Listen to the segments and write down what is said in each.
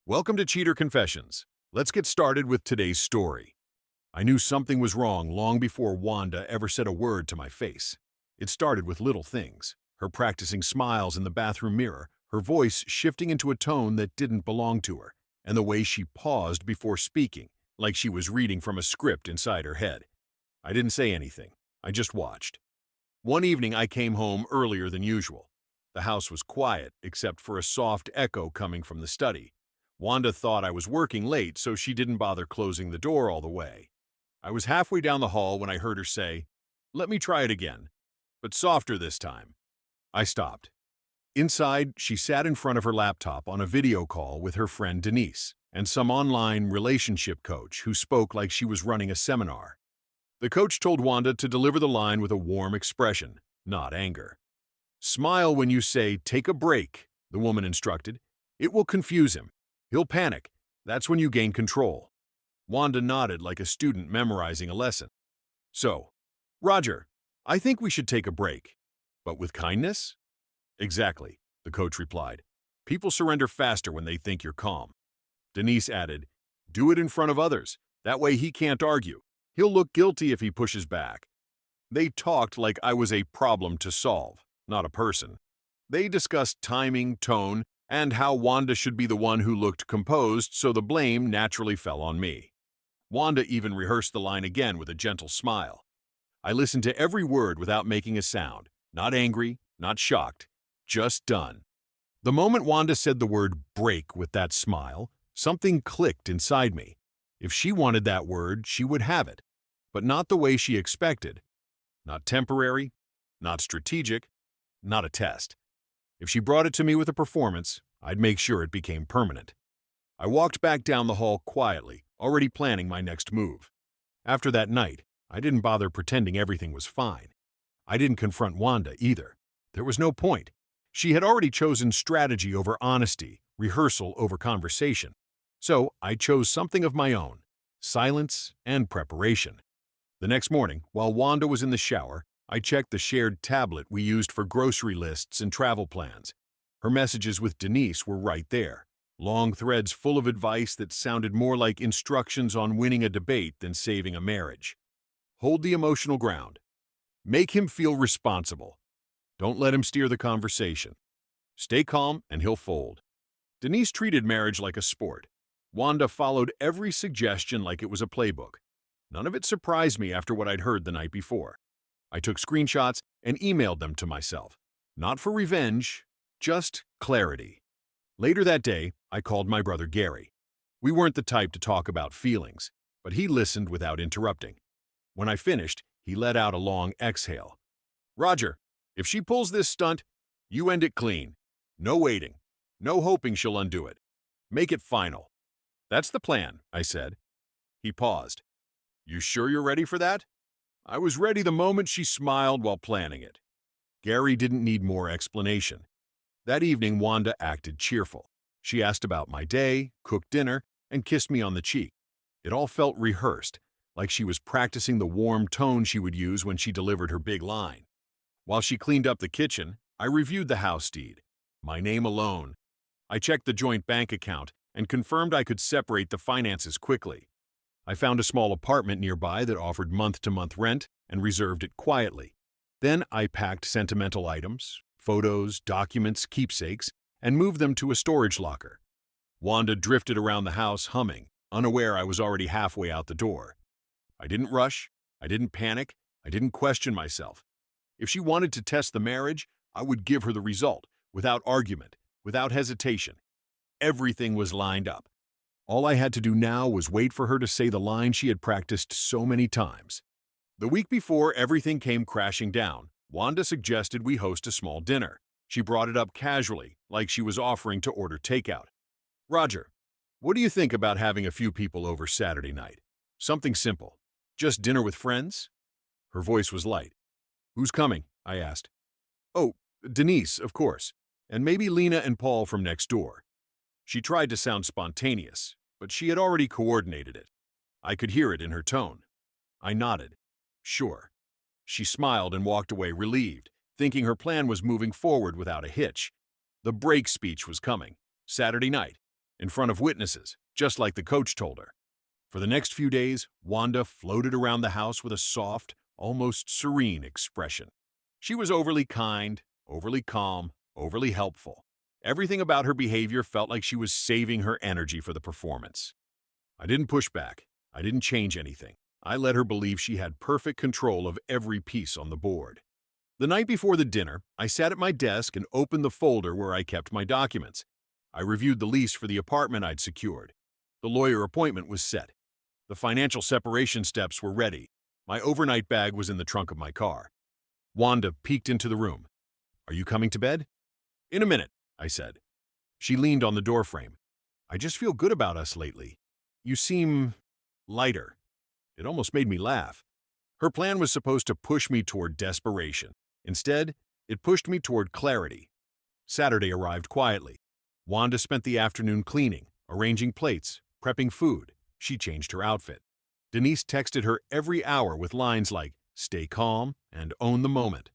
Welcome to Cheater Confessions. Let's get started with today's story. I knew something was wrong long before Wanda ever said a word to my face. It started with little things. Her practicing smiles in the bathroom mirror, her voice shifting into a tone that didn't belong to her, and the way she paused before speaking, like she was reading from a script inside her head. I didn't say anything. I just watched. One evening I came home earlier than usual. The house was quiet, except for a soft echo coming from the study. Wanda thought I was working late, so she didn't bother closing the door all the way. I was halfway down the hall when I heard her say, "Let me try it again, but softer this time." I stopped. Inside, she sat in front of her laptop on a video call with her friend Denise and some online relationship coach who spoke like she was running a seminar. The coach told Wanda to deliver the line with a warm expression, not anger. "Smile when you say, 'Take a break,'" the woman instructed. "It will confuse him. He'll panic. That's when you gain control." Wanda nodded like a student memorizing a lesson. "So, Roger, I think we should take a break. But with kindness?" "Exactly," the coach replied. "People surrender faster when they think you're calm." Denise added, "Do it in front of others. That way he can't argue. He'll look guilty if he pushes back." They talked like I was a problem to solve, not a person. They discussed timing, tone, and how Wanda should be the one who looked composed, so the blame naturally fell on me. Wanda even rehearsed the line again with a gentle smile. I listened to every word without making a sound, not angry, not shocked, just done. The moment Wanda said the word break with that smile, something clicked inside me. If she wanted that word, she would have it, but not the way she expected. Not temporary, not strategic, not a test. If she brought it to me with a performance, I'd make sure it became permanent. I walked back down the hall quietly, already planning my next move. After that night, I didn't bother pretending everything was fine. I didn't confront Wanda either. There was no point. She had already chosen strategy over honesty, rehearsal over conversation. So I chose something of my own: silence and preparation. The next morning, while Wanda was in the shower, I checked the shared tablet we used for grocery lists and travel plans. Her messages with Denise were right there, long threads full of advice that sounded more like instructions on winning a debate than saving a marriage. Hold the emotional ground. Make him feel responsible. Don't let him steer the conversation. Stay calm and he'll fold. Denise treated marriage like a sport. Wanda followed every suggestion like it was a playbook. None of it surprised me after what I'd heard the night before. I took screenshots and emailed them to myself. Not for revenge, just clarity. Later that day, I called my brother Gary. We weren't the type to talk about feelings, but he listened without interrupting. When I finished, he let out a long exhale. "Roger, if she pulls this stunt, you end it clean. No waiting. No hoping she'll undo it. Make it final." "That's the plan," I said. He paused. "You sure you're ready for that?" I was ready the moment she smiled while planning it. Gary didn't need more explanation. That evening, Wanda acted cheerful. She asked about my day, cooked dinner, and kissed me on the cheek. It all felt rehearsed, like she was practicing the warm tone she would use when she delivered her big line. While she cleaned up the kitchen, I reviewed the house deed. My name alone. I checked the joint bank account and confirmed I could separate the finances quickly. I found a small apartment nearby that offered month-to-month rent and reserved it quietly. Then I packed sentimental items, photos, documents, keepsakes, and moved them to a storage locker. Wanda drifted around the house humming, unaware I was already halfway out the door. I didn't rush, I didn't panic, I didn't question myself. If she wanted to test the marriage, I would give her the result, without argument, without hesitation. Everything was lined up. All I had to do now was wait for her to say the line she had practiced so many times. The week before everything came crashing down, Wanda suggested we host a small dinner. She brought it up casually, like she was offering to order takeout. "Roger, what do you think about having a few people over Saturday night? Something simple. Just dinner with friends?" Her voice was light. "Who's coming?" I asked. "Oh, Denise, of course, and maybe Lena and Paul from next door." She tried to sound spontaneous, but she had already coordinated it. I could hear it in her tone. I nodded. "Sure." She smiled and walked away relieved, thinking her plan was moving forward without a hitch. The break speech was coming. Saturday night. in front of witnesses, just like the coach told her. For the next few days, Wanda floated around the house with a soft, almost serene expression. She was overly kind, overly calm, overly helpful. Everything about her behavior felt like she was saving her energy for the performance. I didn't push back. I didn't change anything. I let her believe she had perfect control of every piece on the board. The night before the dinner, I sat at my desk and opened the folder where I kept my documents. I reviewed the lease for the apartment I'd secured. The lawyer appointment was set. The financial separation steps were ready. My overnight bag was in the trunk of my car. Wanda peeked into the room. "Are you coming to bed?" "In a minute," I said. She leaned on the doorframe. "I just feel good about us lately. You seem lighter." It almost made me laugh. Her plan was supposed to push me toward desperation. Instead, it pushed me toward clarity. Saturday arrived quietly. Wanda spent the afternoon cleaning, arranging plates, prepping food. She changed her outfit. Denise texted her every hour with lines like, "Stay calm and own the moment."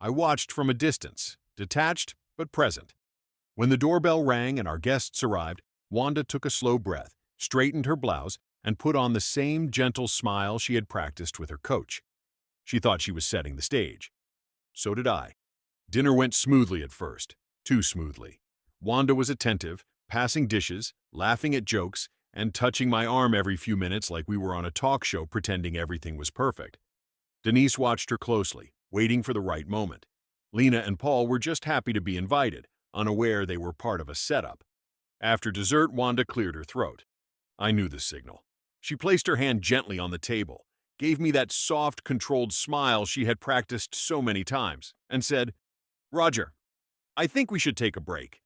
I watched from a distance, detached but present. When the doorbell rang and our guests arrived, Wanda took a slow breath, straightened her blouse, and put on the same gentle smile she had practiced with her coach. She thought she was setting the stage. So did I. Dinner went smoothly at first, too smoothly. Wanda was attentive, passing dishes, laughing at jokes, and touching my arm every few minutes like we were on a talk show pretending everything was perfect. Denise watched her closely, waiting for the right moment. Lena and Paul were just happy to be invited, unaware they were part of a setup. After dessert, Wanda cleared her throat. I knew the signal. She placed her hand gently on the table, gave me that soft, controlled smile she had practiced so many times, and said, "Roger, I think we should take a break."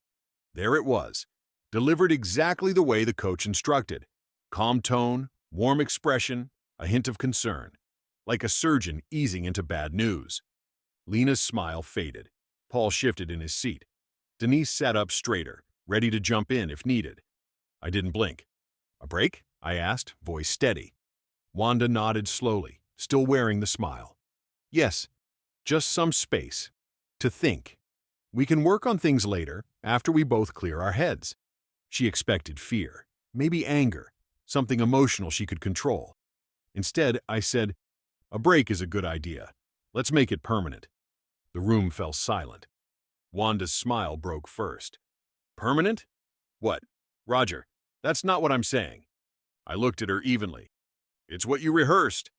There it was, delivered exactly the way the coach instructed. Calm tone, warm expression, a hint of concern, like a surgeon easing into bad news. Lena's smile faded. Paul shifted in his seat. Denise sat up straighter, ready to jump in if needed. I didn't blink. "A break?" I asked, voice steady. Wanda nodded slowly, still wearing the smile. "Yes, just some space. To think. We can work on things later, after we both clear our heads." She expected fear, maybe anger, something emotional she could control. Instead, I said, "A break is a good idea. Let's make it permanent." The room fell silent. Wanda's smile broke first. "Permanent? What? Roger, that's not what I'm saying." I looked at her evenly. "It's what you rehearsed."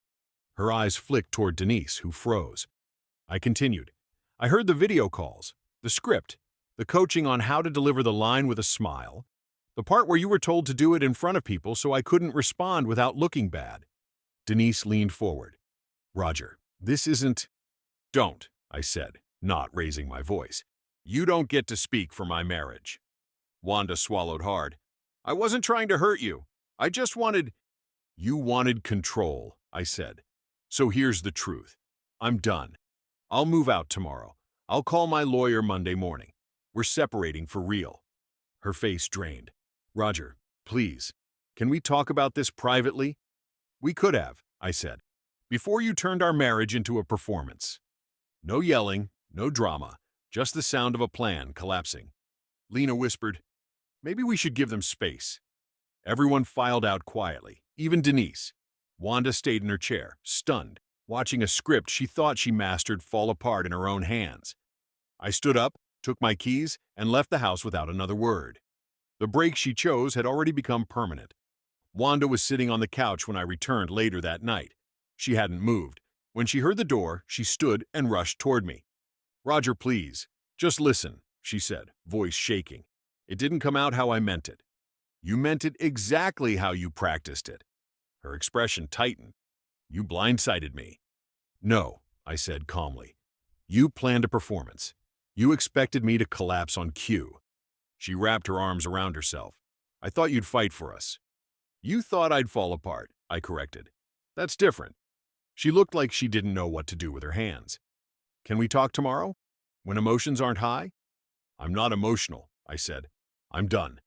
Her eyes flicked toward Denise, who froze. I continued. "I heard the video calls, the script, the coaching on how to deliver the line with a smile, the part where you were told to do it in front of people so I couldn't respond without looking bad." Denise leaned forward. "Roger, this isn't—" "Don't," I said, not raising my voice. "You don't get to speak for my marriage." Wanda swallowed hard. "I wasn't trying to hurt you. I just wanted—" "You wanted control," I said. "So here's the truth. I'm done. I'll move out tomorrow. I'll call my lawyer Monday morning. We're separating for real." Her face drained. "Roger, please, can we talk about this privately?" "We could have," I said, "before you turned our marriage into a performance." No yelling, no drama, just the sound of a plan collapsing. Lena whispered, "Maybe we should give them space." Everyone filed out quietly, even Denise. Wanda stayed in her chair, stunned, watching a script she thought she mastered fall apart in her own hands. I stood up, took my keys, and left the house without another word. The break she chose had already become permanent. Wanda was sitting on the couch when I returned later that night. She hadn't moved. When she heard the door, she stood and rushed toward me. "Roger, please, just listen," she said, voice shaking. "It didn't come out how I meant it." "You meant it exactly how you practiced it." Her expression tightened. "You blindsided me." "No," I said calmly. "You planned a performance. You expected me to collapse on cue." She wrapped her arms around herself. "I thought you'd fight for us." "You thought I'd fall apart," I corrected. "That's different." She looked like she didn't know what to do with her hands. "Can we talk tomorrow? When emotions aren't high?" "I'm not emotional," I said. "I'm done."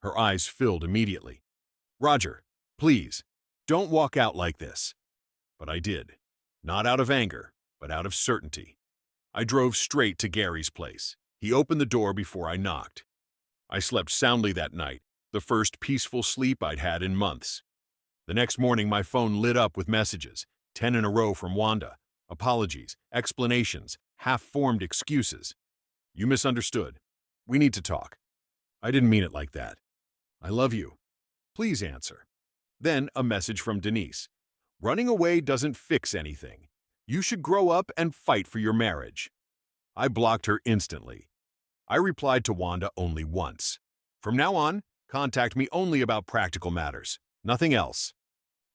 Her eyes filled immediately. "Roger, please, don't walk out like this." But I did. Not out of anger, but out of certainty. I drove straight to Gary's place. He opened the door before I knocked. I slept soundly that night, the first peaceful sleep I'd had in months. The next morning, my phone lit up with messages, 10 in a row from Wanda. Apologies, explanations, half-formed excuses. You misunderstood. We need to talk. I didn't mean it like that. I love you. Please answer. Then a message from Denise. Running away doesn't fix anything. You should grow up and fight for your marriage. I blocked her instantly. I replied to Wanda only once. From now on, contact me only about practical matters, nothing else.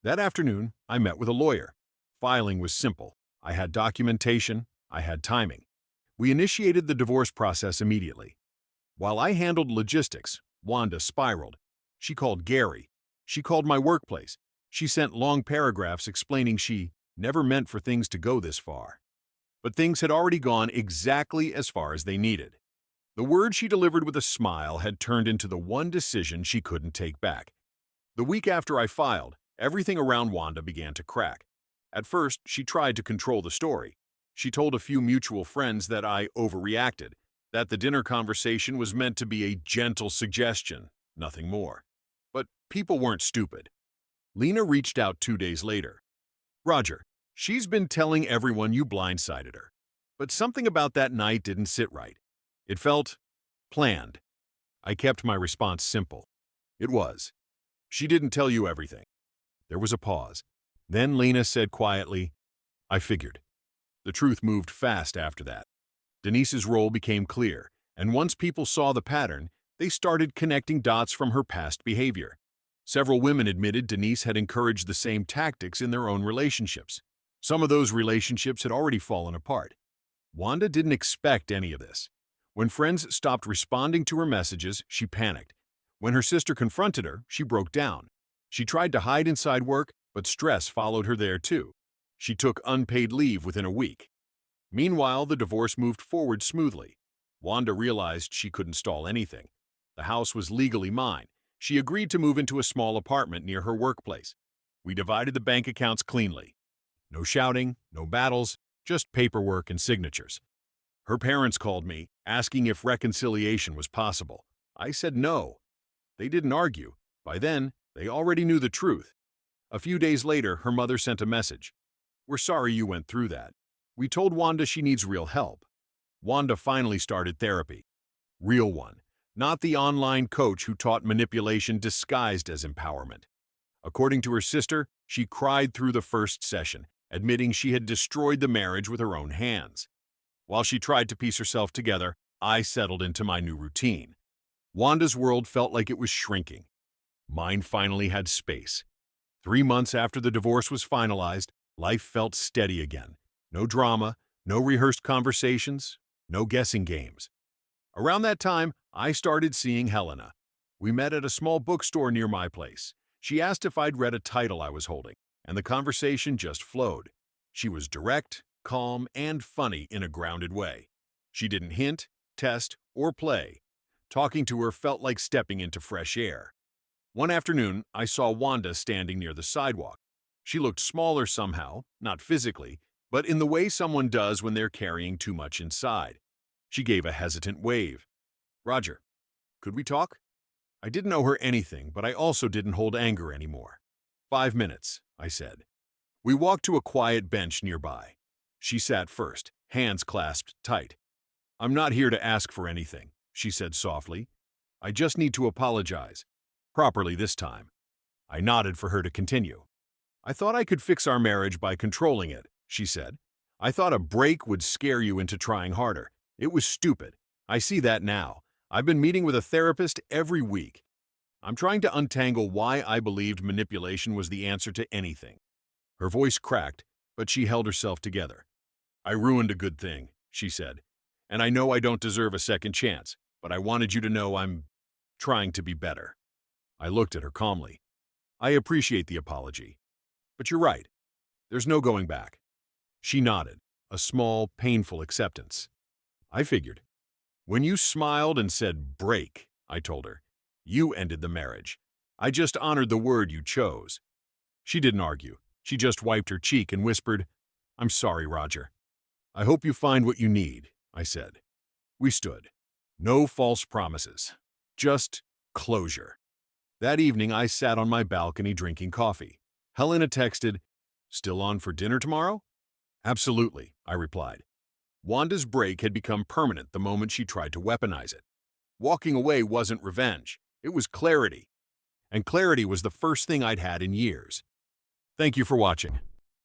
That afternoon, I met with a lawyer. Filing was simple. I had documentation, I had timing. We initiated the divorce process immediately. While I handled logistics, Wanda spiraled. She called Gary. She called my workplace. She sent long paragraphs explaining she never meant for things to go this far. But things had already gone exactly as far as they needed. The word she delivered with a smile had turned into the one decision she couldn't take back. The week after I filed, everything around Wanda began to crack. At first, she tried to control the story. She told a few mutual friends that I overreacted, that the dinner conversation was meant to be a gentle suggestion, nothing more. But people weren't stupid. Lena reached out 2 days later. Roger, she's been telling everyone you blindsided her. But something about that night didn't sit right. It felt planned. I kept my response simple. It was. She didn't tell you everything. There was a pause. Then Lena said quietly, I figured. The truth moved fast after that. Denise's role became clear, and once people saw the pattern, they started connecting dots from her past behavior. Several women admitted Denise had encouraged the same tactics in their own relationships. Some of those relationships had already fallen apart. Wanda didn't expect any of this. When friends stopped responding to her messages, she panicked. When her sister confronted her, she broke down. She tried to hide inside work, but stress followed her there too. She took unpaid leave within a week. Meanwhile, the divorce moved forward smoothly. Wanda realized she couldn't stall anything. The house was legally mine. She agreed to move into a small apartment near her workplace. We divided the bank accounts cleanly. No shouting, no battles, just paperwork and signatures. Her parents called me, asking if reconciliation was possible. I said no. They didn't argue. By then, they already knew the truth. A few days later, her mother sent a message. We're sorry you went through that. We told Wanda she needs real help. Wanda finally started therapy. Real one. Not the online coach who taught manipulation disguised as empowerment. According to her sister, she cried through the first session, admitting she had destroyed the marriage with her own hands. While she tried to piece herself together, I settled into my new routine. Wanda's world felt like it was shrinking. Mine finally had space. 3 months after the divorce was finalized, life felt steady again. No drama, no rehearsed conversations, no guessing games. Around that time, I started seeing Helena. We met at a small bookstore near my place. She asked if I'd read a title I was holding, and the conversation just flowed. She was direct, calm, and funny in a grounded way. She didn't hint, test, or play. Talking to her felt like stepping into fresh air. One afternoon, I saw Wanda standing near the sidewalk. She looked smaller somehow, not physically, but in the way someone does when they're carrying too much inside. She gave a hesitant wave. Roger, could we talk? I didn't owe her anything, but I also didn't hold anger anymore. 5 minutes, I said. We walked to a quiet bench nearby. She sat first, hands clasped tight. I'm not here to ask for anything, she said softly. I just need to apologize. Properly this time. I nodded for her to continue. I thought I could fix our marriage by controlling it, she said. I thought a break would scare you into trying harder. It was stupid. I see that now. I've been meeting with a therapist every week. I'm trying to untangle why I believed manipulation was the answer to anything. Her voice cracked, but she held herself together. I ruined a good thing, she said. And I know I don't deserve a second chance, but I wanted you to know I'm trying to be better. I looked at her calmly. I appreciate the apology. But you're right. There's no going back. She nodded, a small, painful acceptance. I figured. When you smiled and said break, I told her, you ended the marriage. I just honored the word you chose. She didn't argue. She just wiped her cheek and whispered, I'm sorry, Roger. I hope you find what you need, I said. We stood. No false promises. Just closure. That evening, I sat on my balcony drinking coffee. Helena texted, "Still on for dinner tomorrow?" "Absolutely," I replied. Wanda's break had become permanent the moment she tried to weaponize it. Walking away wasn't revenge, it was clarity. And clarity was the first thing I'd had in years. Thank you for watching.